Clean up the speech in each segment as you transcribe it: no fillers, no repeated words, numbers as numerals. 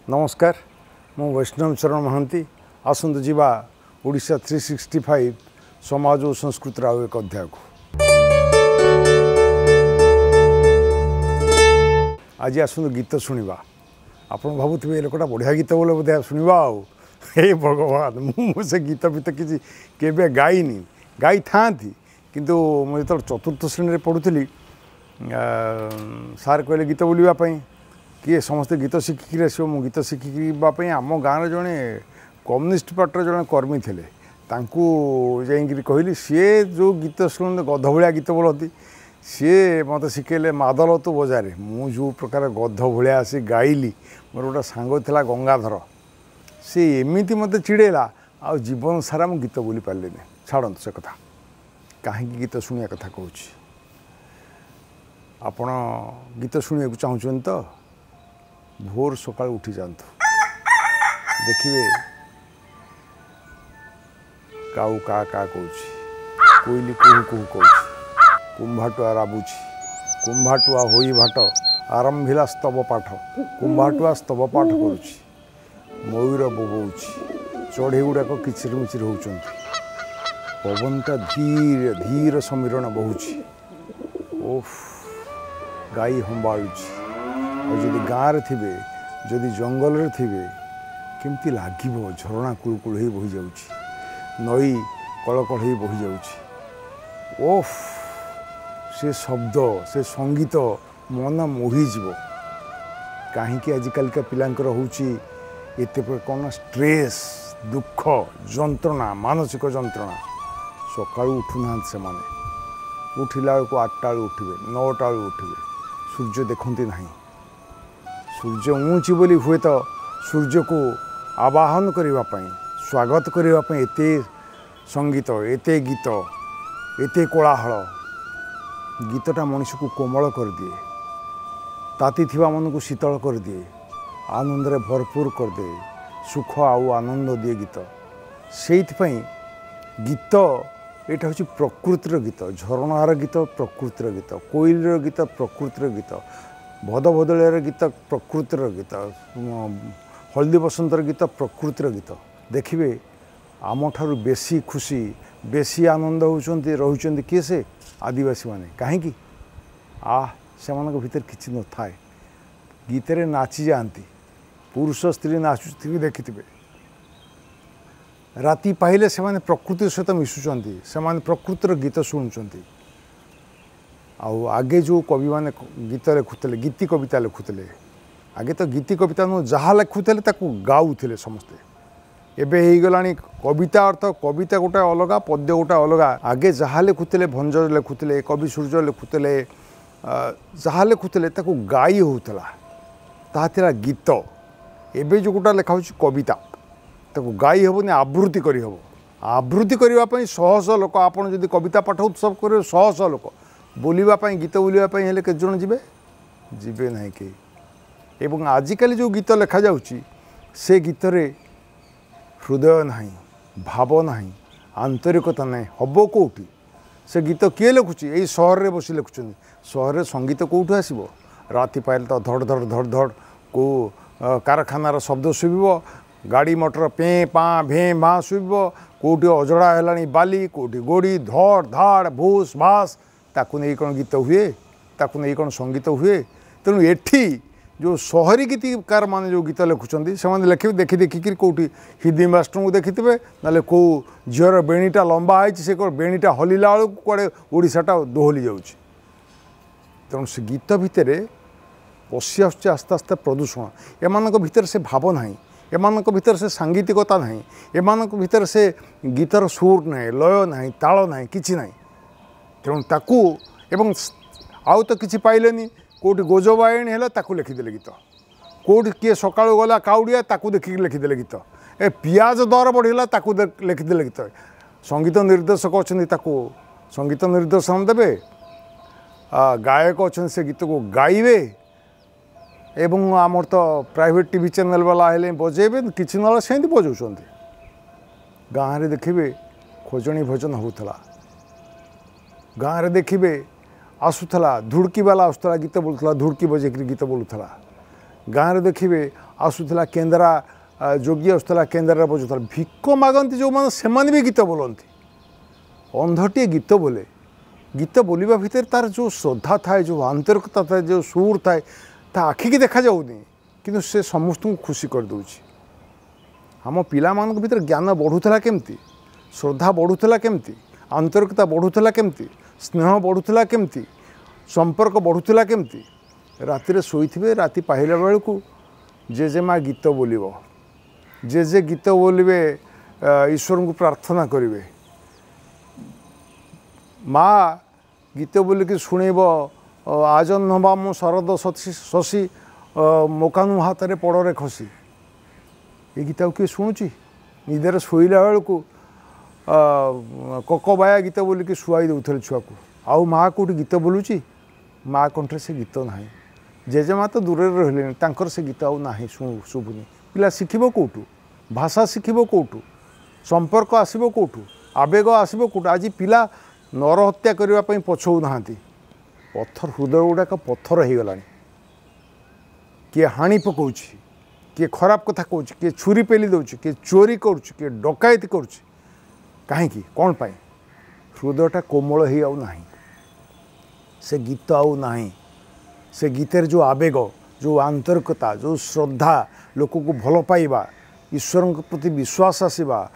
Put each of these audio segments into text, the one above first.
नमस्कार मु वैष्णव चरण महांती आसंतु जीवा ओडिशा 365 समाज और संस्कृति आउ एक अध्याय को आज आसंतु गीत शुणा आपन भावुवे लोकटा बढ़िया गीत बोले बोधे शुणा आउ हे भगवान मुझे गीत भीत किसी केबे गाइनी गाई था किंतु मुझे जो चतुर्थ श्रेणी में पढ़ुली सार कहले गीत बोलवाई किए समस्ते गीत शिखिक आसो मु गीत शिखापी आम गाँव जड़े कम्युनिस्ट पार्टी जड़े कर्मी थे जाकि कहली सी जो गीत शुण गध भाया गीत बोलती सी मत शिखेले मादल तू बजारे मु जो प्रकार गध भाया आसी गाइली मोर गोटे सांग था गंगाधर सी एमती मत चिड़ेला आ जीवन सारा मु गीत बोली पारे छाड़ू से कथा कहीं गीत शुणा कथा कहूँ आपण गीत शुणा चाहूँ तो भोर सकाल उठी जातु देखिए काऊ का कहूँ कोईली कुहू कुहू कहूँ कुंभाटुआ राबुची कुंभाटुआ होई भाट आरंभिला स्तव पाठ कुंभाटुआ स्तव पाठ करुची मयूर बोबौची चढ़ई गुड़ाक किचिर मिचिर होउचंती पवनटा धीरे धीरे समीरण बहुची ओफ गाई हंबाळुची जदि गाँव थे जदि जंगल थे केमती लगे झरणा कुलकुल हो बही जाऊँ नई कलकल हो बही जाऊँ ओफ से शब्द से संगीत मन मोहीज कहीं आजिकल पिलांकर होते कौन स्ट्रेस दुख जंत्रणा मानसिक जंत्रणा सका उठुना से उठिला बेलू 8टा उठे 9टा उठे सूर्य देखती ना सूर्य ऊँची बोली हुए तो सूर्य को आवाहन करने स्वागत करने एते संगीत एते गीत एते कोलाहल गीतटा मनीष को कोमल कर दिए ताती थिबा मन को शीतल कर दिए आनंद रे भरपूर कर दे सुख आउ आनंद दिए गीत से गीत यहाँ हूँ प्रकृतिर गीत झरणार गीत प्रकृतिर गीत कोइलर गीत प्रकृतिर गीत भद भदलियार गीत प्रकृतिर गीत हल्दी बसंतर गीत प्रकृतिर गीत देखिए आम ठारू बेसी खुशी बेसी आनंद होती रोच किए से आदिवासी माने कहीं से भीतर किसी न थाए गीत नाची जाती पुरुष स्त्री नाचुथी देखिथे राति पाइले से माने प्रकृति सहित मिशुंट से प्रकृतिर गीत शुणुंट आगे जो कवि मैंने गीत लिखुले गीति कविता लिखुले आगे तो गीति कविता नु जहाँ लिखुले गाऊले समस्ते एबे हो गला कविता अर्थ कविता गोटे अलग पद्य गोटे अलग आगे जहाँ लिखुले भंज लिखुले कवि सूर्य लिखुले जहाँ लिखुले गाई होता ताहा गीत एबे जो गोटा लिखा कविता ताको गाई हेबनी आवृत्ति करहब आवृत्ति करने शह शह लोक आपड़ जब कविता पाठ उत्सव करेंगे शह शह लोक बोलवाई गीत बोलवाई हेले केते जण जीवे जीवे ना के एवं आजिकल जो गीत लिखा जाउची से गीत रे हृदय नाही भाव नाही आंतरिकता नाही हबो कोठी से गीत किए लिखुची यही सहर रे बसी लिखुचंदी सहर रे संगीत कोठु आसीबो राति पाइल तो धड़ धड़ धड़ धड़ को कारखानार शब्द शुभिबो गाड़ी मोटर पे पाँ भे भाँ शुभिबो कोठी अजड़ा हेलानी बाली कोठी गोड़ी धड़ धाड़ भूस भास ताकू नहीं कौन गीत हुए ताकू नहीं कौन संगीत हुए तेणु एठी जो शहरी गीतकार मैंने जो गीत लिखुंट से लिखे देखी देखिक कौटी हिंदी मास्टर को देखिथे ना कौ झीर बेणीटा लंबा है से बेणीटा हलिला बेलू कड़े ओडाटा दोहली जाऊँगी तेणु से गीत भितर पशि आसते आस्ते प्रदूषण एम भीतर से भाव ना एम भीतर से सांगीतिकता ना एम भीतर से गीतर सुर ना लय ना ताल ना कि ना तेणु ताकू एवं आउ तो किसी पाइलेनी कौटी गोजबायणी है ताकू लिखिदे गीत कौटी किए सका गला काउड़िया ताकू देखिक लिखिदे गीत ए पियाज दर बढ़ला ताकू लिखिदे गीत संगीत निर्देशक अच्छा संगीत निर्देशन देवे गायक अच्छा से गीत को गाइबे एवं आमर तो प्राइवेट टीवी चैनल वाला हेले बजेबे किसी ना से बजाऊँ गाँव में देखिए खोजणी भजन होता गाँव में देखिए आसूला धुड़की वाला आसूला गीत बोलूला धुड़की बजेक गीत बोलूला गाँव देखिए आसूला केन्द्रा जोगी आसूला केन्द्रा बजाऊला भिक मागती जो मैंने से भी गीत बोलती अंधटे गीत बोले गीत बोलवा भितर तार जो श्रद्धा थाए जो आंतरिकता थाए जो सुर थाए ता आखि की देखा जाऊनी कि से समस्त को खुशी कर दूची आम पिला भीतर ज्ञान बढ़ुला केमती श्रद्धा बढ़ुला केमती आंतरिकता बढ़ुला केमती स्नेह बढ़ुला केमती संपर्क बढ़ुला केमती राति शोथे राति पाहिला बेलू जेजेमा गीत बोलिबो जे गीत बोलिबे ईश्वर को प्रार्थना करेंगे माँ गीत बोलिकी शुणब आजन हवा मो शरद शशि मोकानु हाथ में पड़े खसी ये गीत किए शुणुची निदर शोला बेलू ककबाया गीत बोलिकी शुआई दौले छुआ को आउ माँ कौटी गीत बोलूची माँ कंठे से गीत ना जेजेमा तो दूर रही से गीत आउ ना शुभुनी पिला शिखब कौटू भाषा शिखब कौटू संपर्क आसब कौटू आवेग आसब कौटू आज पिला नर हत्या करने पछौ ना पत्थर हृदय गुड़ाक पत्थर हो गला किए हाणी पकाऊँ किए खराब कथा कहूँ किए छुरी पेली दौर किए चोरी करुच्ची किए डकायती करुच्ची कहीं कौन पाई हृदयटा कोमल ही आउ नाही से गीत आउ नाही से गीतर जो आवेग जो आंतरिकता जो श्रद्धा लोक को भल पाइबा ईश्वर प्रति विश्वास आसवा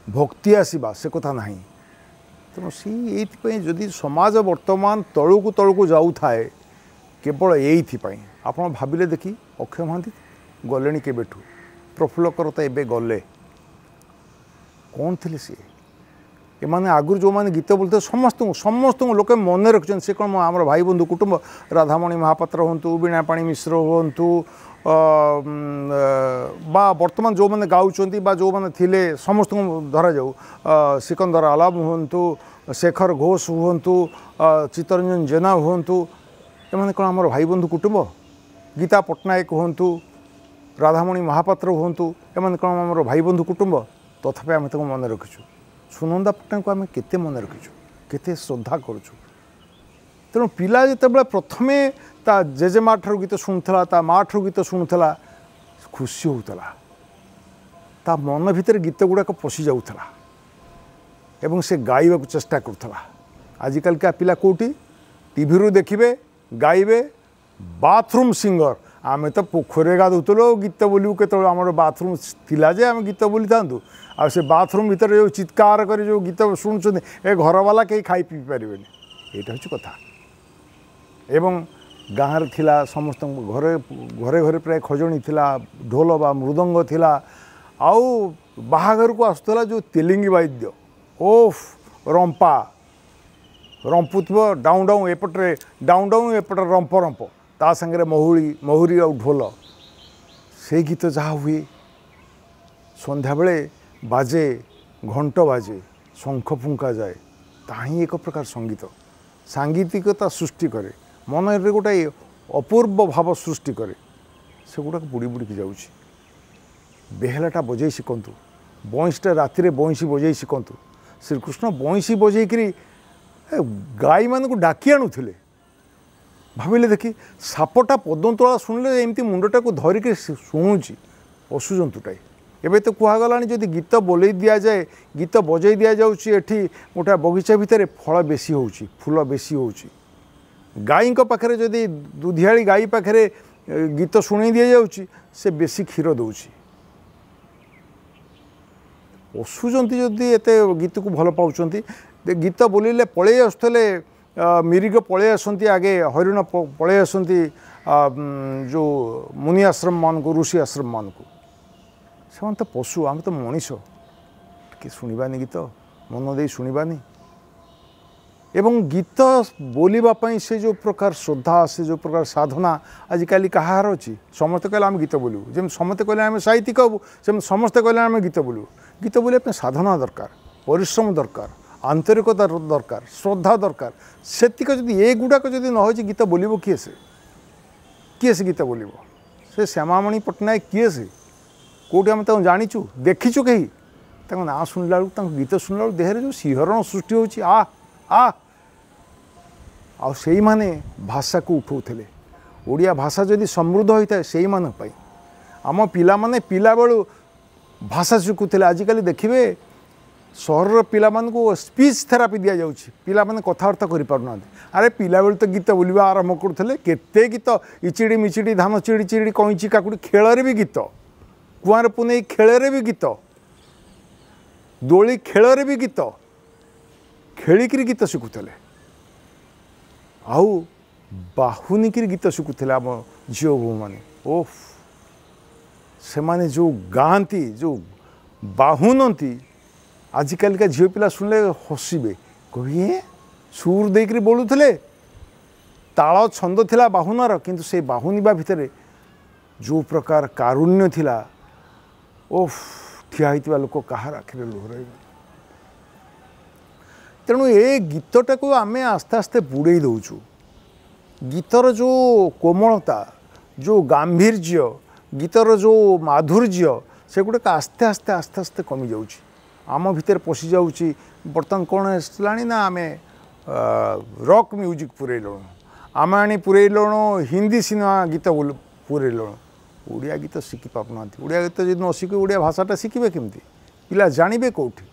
भक्ति आसवा से कथा नाही तेणु सी ये जदि समाज वर्तमान तलू जाऊ थाए केवल ये आप भाविले देखी अक्षय महांती गले केबेठू प्रफुल्लकर तो एबे गले कौन थे सी एमाने आगुरी जो मैंने गीत बोलते समस्त लोक मन रखिंट से कौन आम भाई बंधु कुटुंब राधामणि महापात्र हूँ वीणापाणी मिश्र हूँ बा वर्तमान जो मैंने गाँव बा जो मैंने थिले समस्त धरा जाऊ सिकंदर आलाम हूँ शेखर घोष हूँ चित्तरंजन जेना हूँ एम कौन आम भाई बंधु कुटुंब गीता पट्टनायक हूँ राधामणि महापात्र हूँ एम कौन आम भाई बंधु कुटुंब तथापि आम तक मन रखीचु सुनंदा पट्टनायक को आम केते मन रखीचु केते श्रद्धा करुचु तेणु पिला जिते प्रथमे ता जेजेमा ठार गीत शुणुला ता माँ ठार गीत शुणुला खुशी होता ता मन भितर गीत गुड़ाक पशि जाऊला एवं से गाइबा को चेष्टा करुला आजिकल क्या पिला कौटी टीवी रू देखिए गाइबे बाथरूम सिंगर आमे तो पोखरे गाधुलो गीत बोलू के आम बाथरूम थिला जे आम गीत बोली था आ से बाथरूम भीतर जो चित्कार कर जो गीत शुणुं ए घर वाला कहीं खाई पी पारे यहाँ हूँ कथा एवं गाँव थिला समस्त घरे घरे घरे प्राय खजणी थिला ढोल बा मृदंग थिला आउ बाहाघर को आसुला जो तेलिंगी वाद्य ओफ रंपा रंपुथब डाउन डाउन एपटे डाउन डाउन एपटे रंप रंप ता संगे महुरी आ ढोल से गीत जहाँ हुए संध्या बेले बाजे घंट बाजे शंख फुंका जाए ताही एक प्रकार संगीत सांगीतिकता सृष्टि करे मन रे गोटे अपूर्व भाव सृष्टि करे से गुड़ाक बुड़ी बुड़ी जाऊँगी बेहलाटा बजे शिखतु बंशीटा राति बंशी बजे शिखतु श्रीकृष्ण बंशी बजेकरी गाई मान को डाकी आणुले भाविले देखी सापटा पदंतला शुणिले एमती मुंडटा को धरिक शुणुची पशु जंतुटाए एबे तो कहगला जदि गीत बोल दि जाए गीत बजे दि जाऊँगी एटी गोटे बगीचा भितर फल बेसी होउची फूल बेसी होउची गाई पाखे जदि दुधियाड़ी गाई पाखे गीत शुणी दि जाऊँगी से बेसी क्षीर दौची पशु जंतु जदि एत गीत को भल पाँच गीत बोलिले पलि आसुले मिरिग पलि आसती आगे हरिण पलि आसती जो मुनि आश्रम मान को ऋषि आश्रम मान को से तो पशु आम तो मनीष कि शुणवानी गीत मन दे शुणवानी एवं गीत बोलवाई से जो प्रकार श्रद्धा से जो प्रकार साधना आजिकल कहार अच्छी समस्ते कहले आम गीत बोलू जमी समस्ते कहले आम साहित्यिक हबू से समस्ते कहले आम गीत बोलू गीत बोलिया साधना दरकार परिश्रम दरकार आंतरिकता दरकार श्रद्धा दरकार सेतिक जदि ए गुड़ाक जदि न हो गीत बोलिबो किए से गीत बोलिबो से श्यामामणि पट्टनायक किए से कौटी आम जाचु देखीचु कहीं ना शुणला बेलू गीत शुणला बेलू देहरे जो शिहरण सृष्टि हो आ से माने भाषा को उठाऊले ओडिया भाषा जदि समृद्ध होता है से मान आम पिला माने पिला बेलू भाषा शिखुले आजिकल देखिए सहर पिला को स्पीच थेरापी दि जाऊँगी पिला माने कथबार्ता करें अरे पिला बेलू तो गीत बोलवा आरंभ करुले केते गीत इचिड़ी मिचिड़ी धान चिड़ी चिड़ी कईची काकुड़ी खेल भी गीत कुआर पुनई खेल भी गीत दोली खेल भी गीत खेलिक गीत शिखुले आउ बाहुनिक गीत शिखुले आम झील बो मैंने ओफ से माने जो गाँती जो बाहुनती आजिकल का झील पिला शुणिले हसबे कहे सुर देकर बोलुले ताल छंद थिला बाहुनार किंतु से बाहुनिबा भितर जो प्रकार कारुण्य थिला ओफ ठिया होइतिबा लोक कहार आखिरे लुह रही तेणु ए गीतटा को आमे आस्ते आस्ते बुड़े दौचु गीतर जो कोमलता जो गांभीर्य गीतर जो माधुर्य से गुड़ाक आस्ते आस्ते आस्ते आस्ते कमी जाऊँगी आम भितर पशि जाऊँगी बर्तमान कौन आसलानी ना आमे रॉक म्यूजिक पुरेलु आम आनी पुरेलु हिंदी सिनेमा गीत पुरेलु ओडिया गीत शिखी पाना ओडिया गीत जो न शिखे ओडिया भाषाटा शिखे केमती पिला जानवे कौटी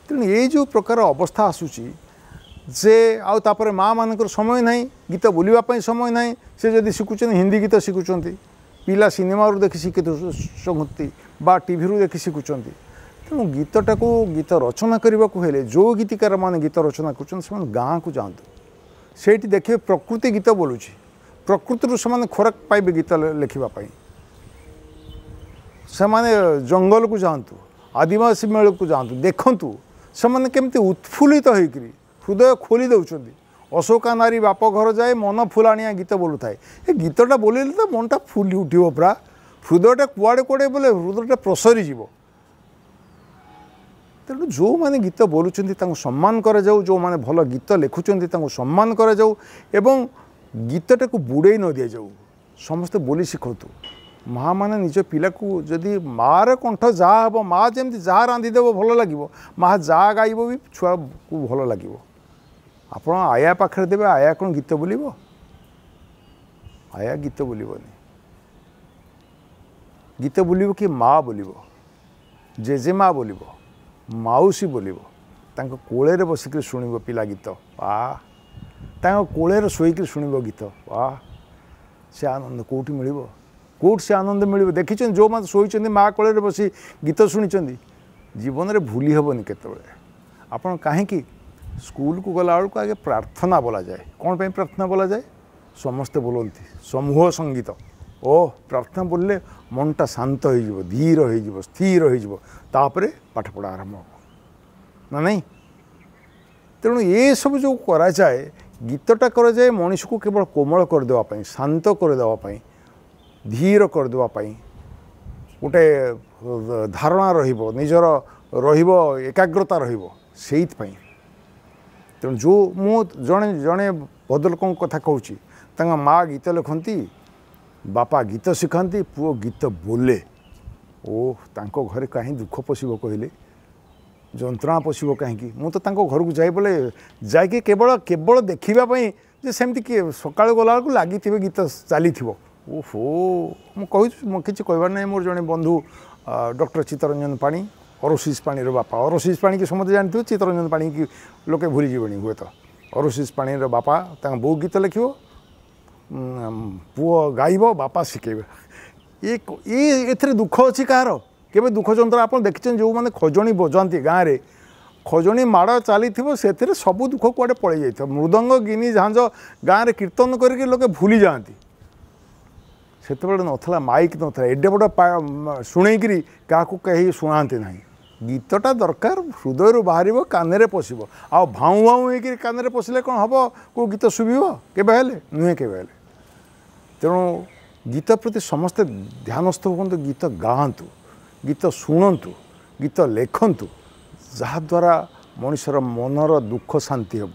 तेणु ये जो प्रकार अवस्था आसूची जे आउे माँ मानकर समय ना गीत बोलवाई समय ना से जदि शिखुं हिंदी गीत शिखुं पिला सिनेमा देखि शिखुंती बा टीवी देखि शिखुं तेणु गीतटा को गीत रचना करने को हेले जो गीतिकार माने गीत रचना कर गाँव को जातु से देखिए प्रकृति गीत बोलूँ प्रकृति से खोराक पाइबे गीत लिखापी से जंगल को जातु आदिवासी मेल को जातु देखु से केमती उत्फुल्लित होकर हृदय खोली दौरान अशोका नारी बाप घर जाए मन फुलाणिया गीत बोलू थाए ये गीतटा बोले तो मनटा फुली उठो पूरा हृदयटा कुआड़े कुआड़े बोले हृदयटा प्रसरी जीव तेणु जो मैंने गीत बोलुंट सम्मान कर जाऊ जो मैंने भल गीत लिखुंट सम्मान कर जाऊ एवं गीतटा को बुड़े न दि जाऊ समस्ते बोली शिखतु माँ मैंने निज पिला को जदि मार कंठ जहाँ हम माँ जमी जहाँ रांधिदेव भल लगे माँ जहाँ गाइब भी छुआ को भल लगे आप आया पाखे देवे आया कौन गीत बोल आया गीत बोलनी गीत बोल कि माँ बोल जेजे माँ बोल माउसी बोल कोले बसिक शुणव पिला गीत वाह कोले शोक शुणव गीत वाह से आनंद कौटी मिल कौट से आनंद मिल देखी जो मैंने शोई माँ कोले बस गीत शुणी जीवन में भूली हेनी केत आप कहीं स्कूल को गला बेलू आगे प्रार्थना बोला जाए कौन पे प्रार्थना बोला जाए समस्ते बोलती समूह संगीत ओह प्रार्थना बोलले मनटा शांत हो धीर हो स्थिर होपर पाठपढ़ा आरंभ ना नहीं तेणु ये सब जो करा जाए गीतटा करा जाए मनीष को केवल कोमल करदेवाई शांत करदेवाई धीर करदेवाई गोटे धारणा रजर एकाग्रता रही तेणु जो मु जड़े जड़े बद लोक कथा कहूँ माँ गीत लिखती बापा गीत शिखाती पुओ गीत बोले ओह तांको घरे कहीं दुख पशब कहले जंत्रणा पशब कहीं मुझे घर को जाए बोले जाकि केवल केवल देखापी जे सेमती किए सका गला लगी गीत चली ओहो मुझे किसी कहबार ना मोर जड़े बंधु डॉक्टर चित्तरंजन पाणी अरोशीष पाणीर बापा अरोशीष पाणी की समझे जानते चित्तरंजन पाणी की लोके भूली जीवन हुए तो अरोशीष पाणीर बापा बो गीत लिख पुओ गाइब बापा शिखेबे ये दुख अच्छी कहार केवे दुख जंत्र आप देखते जो मैंने खजणी बजाती गाँव में खजणी माड़ चली से सब दुख कुआडे पड़े जाए मृदंग गिनी झांझ गाँव में कीर्तन करके लोके भूली जाती से नाला माइक नाला एडे बड़ शुणेकरी क्या कहीं शुणाते ना गीतटा दरकार हृदय बाहर कान पशब आ भाऊ भाऊ हो कान पशिले कौन हम को गीत शुभ के नुहे के तेणु गीत प्रति समस्ते ध्यानस्थ हूँ गीत गाँतु गीत शुणु गीत लेखन्तु जहाद्वारा मनुष्यर मनर दुख शांति हेब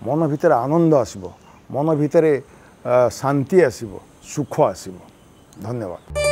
मन भितर आनंद आसब मन भितर शांति आसब सुख आसब धन्यवाद।